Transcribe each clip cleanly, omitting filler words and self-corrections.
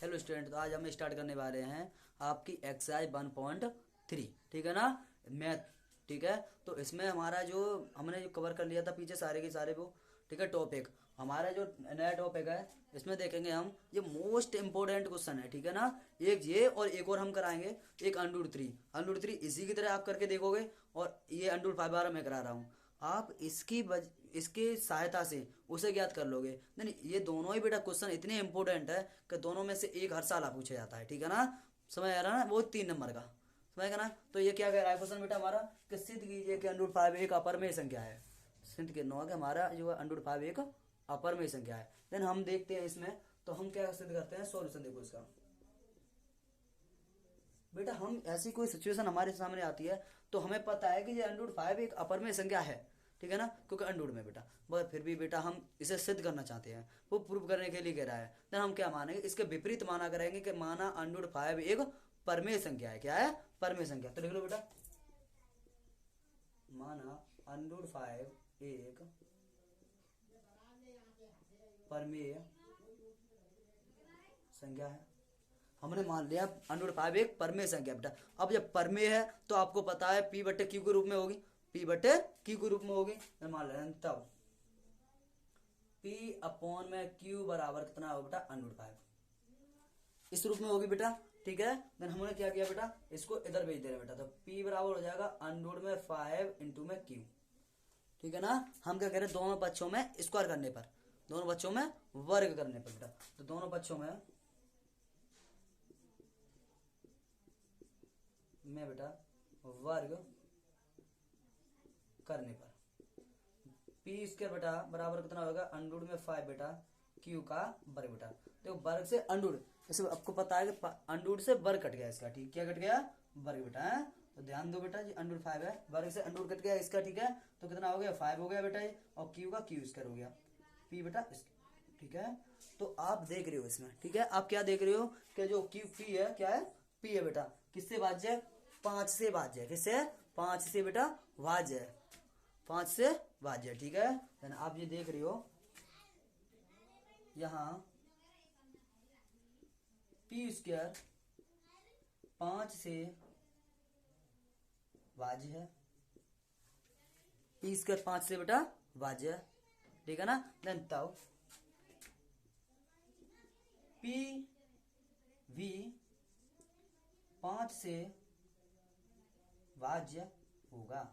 Hello student, तो आज हम स्टार्ट करने वाले हैं आपकी एक्सरसाइज 1.3। ठीक है ना, मैथ। ठीक है, तो इसमें हमारा जो हमने जो कवर कर लिया था पीछे सारे के सारे वो, ठीक है, टॉपिक। हमारा जो नया टॉपिक है इसमें देखेंगे हम ये मोस्ट इंपॉर्टेंट क्वेश्चन है। ठीक है ना, एक ये और एक और हम कराएंगे, एक अंडर थ्री इसी की तरह आप करके देखोगे, और ये अंडर 5 बार मैं करा रहा हूँ। आप इसकी सहायता से उसे ज्ञात कर लोगे। नहीं, ये दोनों ही बेटा क्वेश्चन इतने इंपॉर्टेंट है कि दोनों में से एक हर साल पूछा जाता है। ठीक है ना, समझ आ रहा है ना, वो 3 नंबर का समझ गया ना। तो ये क्या कह रहा है क्वेश्चन बेटा हमारा कि सिद्ध कीजिए कि अंडर 5 एक अपरमेय संख्या है। सिद्ध करना होगा कि हमारा जो है अंडर 5 एक अपरमेय संख्या है। देन हम देखते हैं इसमें, तो हम क्या सिद्ध करते हैं, सॉल्यूशन देखो इसका। बेटा हम ऐसी कोई सिचुएशन हमारे सामने आती है तो हमें पता है कि ये अंडर 5 एक अपरमेय संख्या है। ठीक है ना, क्योंकि अंडर में बेटा, मगर फिर भी बेटा हम इसे सिद्ध करना चाहते हैं, वो प्रूव करने के लिए कह रहा है। देन हम क्या मानेंगे, इसके विपरीत माना करेंगे कि माना अंडर 5 एक परमेय संख्या है। क्या है? परमेय संख्या। तो लिख लो बेटा, माना अंडर 5 एक परमेय संख्या है। हमने मान लिया अंडर 5 एक परमेय संख्या बेटा। अब जब परमेय है तो आपको पता है पी बटे क्यू के रूप में होगी, पी बटे क्यू के रूप में होगी। मान लें तब पी अपॉन में क्यू बराबर कितना होगा बेटा, अंडर 5 इस रूप में होगी बेटा। ठीक है, देन हमने क्या किया बेटा, इसको इधर भेज दे रहे बेटा। तो पी बराबर हो जाएगा अंडर में 5 इंटू में क्यू। ठीक है ना, हम क्या कह रहे हैं, दोनों पक्षों में स्क्वायर करने पर, दोनों पक्षों में वर्ग करने पर बेटा। तो दोनों पक्षों में बेटा वर्ग करने पर पी स्क्वायर बेटा बराबर कितना होगा, अंडर में 5 बेटा क्यू का वर्ग बेटा। देखो वर्ग से अंडर, जैसे आपको पता है कि अंडर से वर्ग कट गया इसका। ठीक, क्या कट गया, वर्ग बेटा है। तो ध्यान दो बेटा, जी अंडर 5 है, वर्ग से अंडर कट गया इसका। ठीक है, तो कितना हो गया, 5 हो गया बेटा ये, और क्यू का क्यू स्क्वायर हो गया, पी बेटा। ठीक है, तो आप देख रहे हो इसमें, ठीक है, आप क्या देख रहे हो कि जो क्यू पी है, क्या है, पी है बेटा, किससे भाज्य है, 5 से भाज्य है। किससे? 5 से बेटा भाज्य है, 5 से भाज्य। ठीक है, देन आप ये देख रहे हो यहां पी स्क्वायर 5 से भाज्य है, पी स्क्वायर 5 से बेटा भाज्य है। ठीक है ना, देन तब पी भी 5 से भाज्य होगा।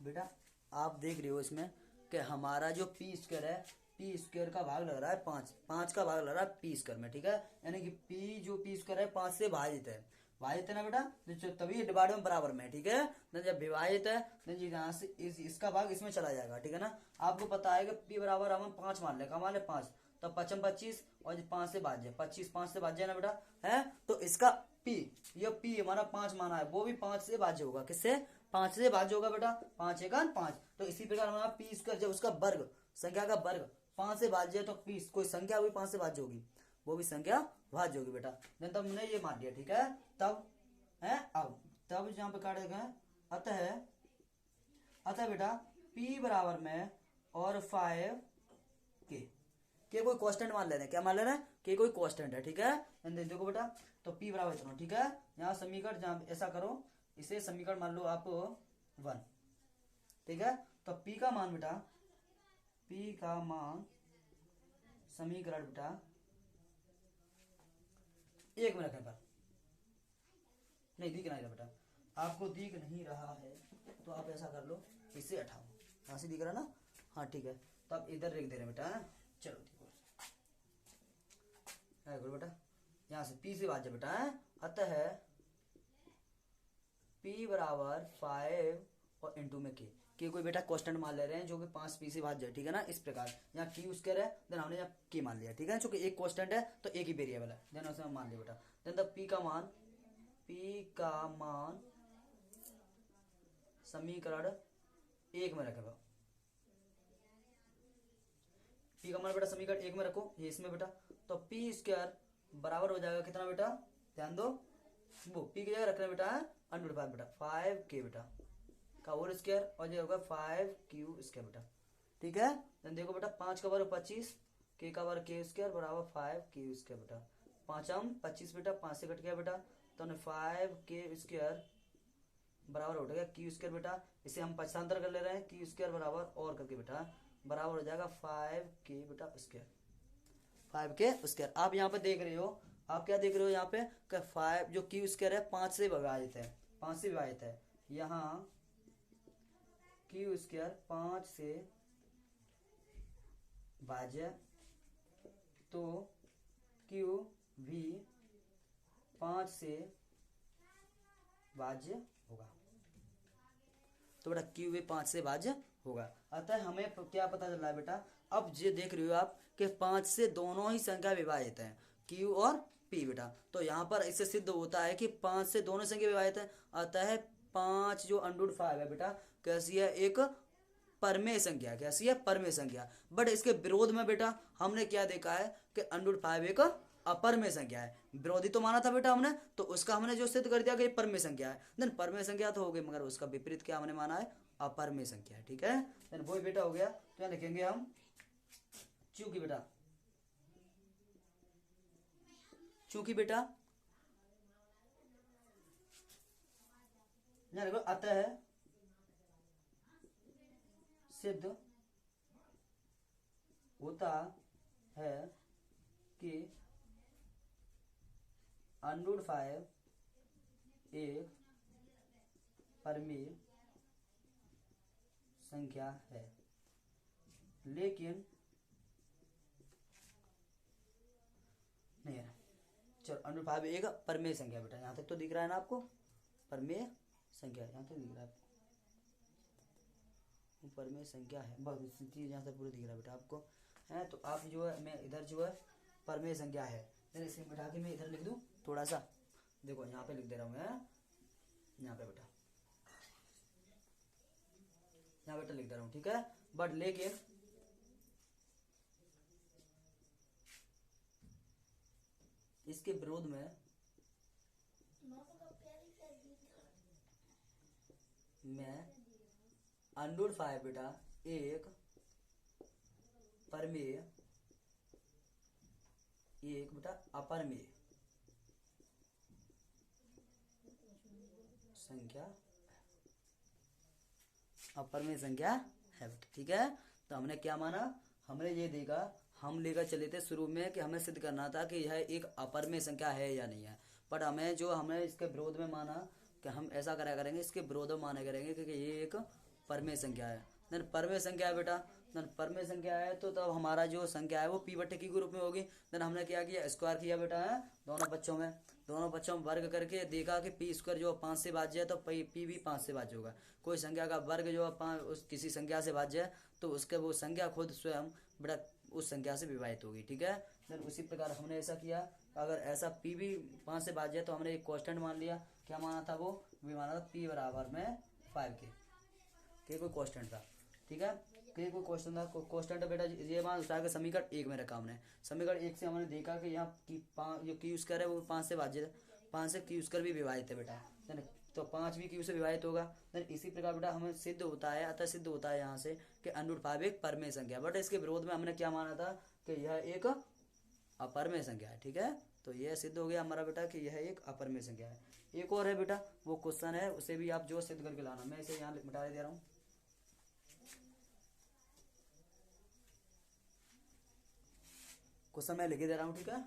बेटा आप देख रहे हो इसमें कि हमारा जो पी स्क्वायर है, पी स्क्वायर का भाग लग रहा है 5, 5 का भाग लग रहा है पी स्क्वायर में। ठीक है, यानी कि पी जो पी स्क्वायर है 5 से भाजित है, भाजित है ना बेटा, तो तभी डिवाइड में बराबर में। ठीक है, न जब विभाजित है न जी यहाँ से इसका भाग इसमें चला जाएगा। ठीक है ना, आपको पता है कि पी बराबर हम 5 मान ले, कहा मान ले 5, तब 5 25 और 5 से भाज्य, 25 5 से भाज्य है ना बेटा, है। तो इसका पी, ये पी हमारा 5 माना है, वो भी 5 से भाज्य होगा। किससे? 5 से भाज्य होगा बेटा, 5 एक 5। तो इसी प्रकार हमारा पी स्क्वायर जब उसका वर्ग, संख्या का वर्ग 5 से भाज्य है, तो पी कोई संख्या हुई 5 से भाज्य होगी, वो भी संख्या भाज्य होगी बेटा। तब हमने ये मान लिया। ठीक है, तब है, अब तब जहां पे काटे गए, अतः बेटा p बराबर में और 5 के कोई कांस्टेंट मान ले रहे हैं। क्या मान ले रहे हैं, के कोई कांस्टेंट है। ठीक है, देखो बेटा, तो p बराबर इतना। ठीक है, यहाँ समीकरण, जहां ऐसा करो, इसे समीकरण मान लो आप 1। ठीक है, तो p का मान बेटा, p का मान समीकरण बेटा 1 में रखने पर, नहीं दिख नहीं रहा बेटा, आपको दिख नहीं रहा है तो आप ऐसा कर लो, इसे हटाओ, यहाँ से दिख रहा ना, हाँ ठीक है। तो आप इधर लिख दे रहे बेटा, चलो देखो बेटा, यहाँ से पी से भाज्य बेटा है, अतः पी बराबर 5 और इंटू में के कोई बेटा कांस्टेंट मान ले रहे हैं जो कि 5 पी से भाज्य है। ठीक है ना, इस प्रकार यहाँ क्यू स्क्वायर है, देन हमने यहाँ के मान लिया। ठीक है, चूंकि एक कांस्टेंट है तो एक ही वेरिएबल है, देन उसे हम मान लिया बेटा। देन तब पी का मान समीकरण 1 में रखेगा, पी का मान बेटा समीकरण 1 में रखो, ये इसमें बेटा। तो पी स्क्वायर बराबर हो जाएगा कितना बेटा, ध्यान दो, वो पी की जगह रखना बेटा है अंडर 5 बेटा, 5 के बेटा का होल स्क्वायर, और ये होगा 5 क्यू स्क्वायर बेटा। ठीक है, देखो बेटा 5 का वर्ग 25, के का वर्ग के स्क्वायर बराबर 5 के बेटा। 5 25 बेटा, 5 से कट गया बेटा, तो 5 के स्क्वायर बराबर हो गया क्यू स्क्वायर बेटा। इसे हम पक्षांतर कर ले रहे हैं, क्यू स्क्वायर बराबर और करके बेटा बराबर हो जाएगा 5 के बेटा स्क्वायर, 5 के स्क्वायर। आप यहाँ पे देख रहे हो, आप क्या देख रहे हो यहाँ पे कि 5 जो क्यू स्क्वायर है 5 से विभाजित है, 5 से विभाजित है। यहाँ क्यू स्क्वायर 5 से भाज्य, तो क्यू भी 5 से भाज्य होगा, तो बेटा क्यू भी 5 से भाज्य होगा। अतः हमें क्या पता चल रहा है बेटा, अब ये देख रहे हो आप कि 5 से दोनों ही संख्या विभाजित है, क्यू और पी बेटा। तो यहाँ पर इससे सिद्ध होता है कि 5 से दोनों संख्या विभाजित है। अतः 5 जो अंडर 5 है बेटा कैसी है, एक परमेय संख्या, कैसी है, परमेय संख्या। बट इसके विरोध में बेटा हमने क्या देखा है कि अंडर 5 एक अपरमेय संख्या है। विरोधी तो माना था बेटा हमने, तो उसका हमने जो सिद्ध कर दिया कि परमेय संख्या है। देन परमेय संख्या तो हो गई, मगर उसका विपरीत क्या हमने माना है, अपरमेय संख्या है। ठीक है, देन वो बेटा हो गया। तो यहाँ लिखेंगे हम चूंकि बेटा, चूंकि बेटा यहाँ देखो अतः सिद्ध होता है कि अंडर 5 एक परमेय संख्या है, लेकिन नहीं है। चलो अंडर 5 एक परमेय संख्या बेटा, यहाँ तक तो दिख रहा है ना आपको, परमेय संख्या यहाँ तक दिख रहा है, परमेय संख्या है, बस चीज यहाँ से पूरी दिख रहा है बेटा आपको है। तो आप जो है, मैं इधर जो है परमेय संख्या है, इसे बिठा के मैं इधर लिख दूं थोड़ा सा, देखो यहाँ पे लिख दे रहा हूँ मैं, यहाँ पे बेटा, यहाँ बेटा लिख दे रहा हूँ। ठीक है, बट लेकिन इसके विरोध में मैं अंडर 5 बेटा एक परमेय, एक बेटा अपरमेय संख्या, अपरमेय संख्या है बेटा। ठीक है, तो हमने क्या माना, हमने ये देखा, हम लेकर चले थे शुरू में कि हमें सिद्ध करना था कि यह एक अपरमेय संख्या है या नहीं है। बट हमें जो हमने इसके विरोध में माना कि हम ऐसा करा करेंगे, इसके विरोध में माना करेंगे क्योंकि ये एक परमेय संख्या है। देन परमेय संख्या है बेटा, देन परमेय संख्या है तो तब हमारा जो संख्या है वो पी बटे क्यू के रूप में होगी। देन हमने क्या किया, स्क्वायर किया बेटा है दोनों पक्षों में वर्ग करके देखा कि पी स्क्वायर जो 5 से भाज्य है तो पी भी 5 से भाज्य होगा। कोई संख्या का वर्ग जो उस किसी संख्या से भाज्य है तो उसके वो संख्या खुद स्वयं बेटा उस संख्या से विभाजित होगी। ठीक है, देन उसी प्रकार हमने ऐसा किया, अगर ऐसा पी भी 5 से भाज्य है तो हमने एक कांस्टेंट मान लिया। क्या माना था, वो भी माना था पी बराबर में 5 के कोई कांस्टेंट था। ठीक है, कोई क्वेश्चन था, कांस्टेंट बेटा ये मान उठा के समीकरण 1 में रखा हमने। समीकरण 1 से हमने देखा कि यहाँ जो क्यू स्क्वायर है वो 5 से भाज्य है, 5 से क्यू स्क्वायर भी विभाजित है बेटा, तो 5 भी क्यू से विभाजित होगा। देन इसी प्रकार बेटा हमें सिद्ध होता है, अतः सिद्ध होता है यहाँ से कि अंडर 5 एक परमेय संख्या। बट इसके विरोध में हमने क्या माना था कि यह एक अपरमेय संख्या है। ठीक है, तो यह सिद्ध हो गया हमारा बेटा कि यह एक अपरमेय संख्या है। एक और है बेटा, वो क्वेश्चन है, उसे भी आप जो सिद्ध करके लाना, मैं इसे यहाँ मिटा दे रहा हूँ। क्वेश्चन मैं लिखे दे रहा हूँ। ठीक है,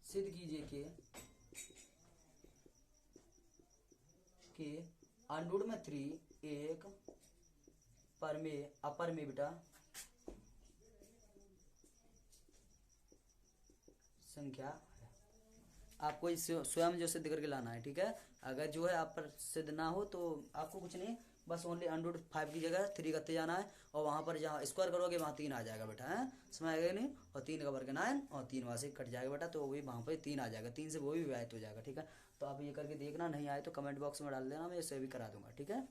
सिद्ध कीजिए कि अंडर में 3 एक परमेय अपरमेय बेटा संख्या है। आपको इस स्वयं जो सिद्ध करके लाना है। ठीक है, अगर जो है आप पर सिद्ध ना हो तो आपको कुछ नहीं, बस ओनली अंडर 5 की जगह 3 करते जाना है, और वहां पर जहाँ स्क्वायर करोगे वहाँ 3 आ जाएगा बेटा है, समझ आएगा नहीं, और 3 का वर्ग 9 और 3 वहां से कट जाएगा बेटा, तो वही वहां पर 3 आ जाएगा, 3 से वो भी विभाजित हो जाएगा। ठीक है, तो आप ये करके देखना, नहीं आए तो कमेंट बॉक्स में डाल देना, मैं इसे भी करा दूंगा। ठीक है।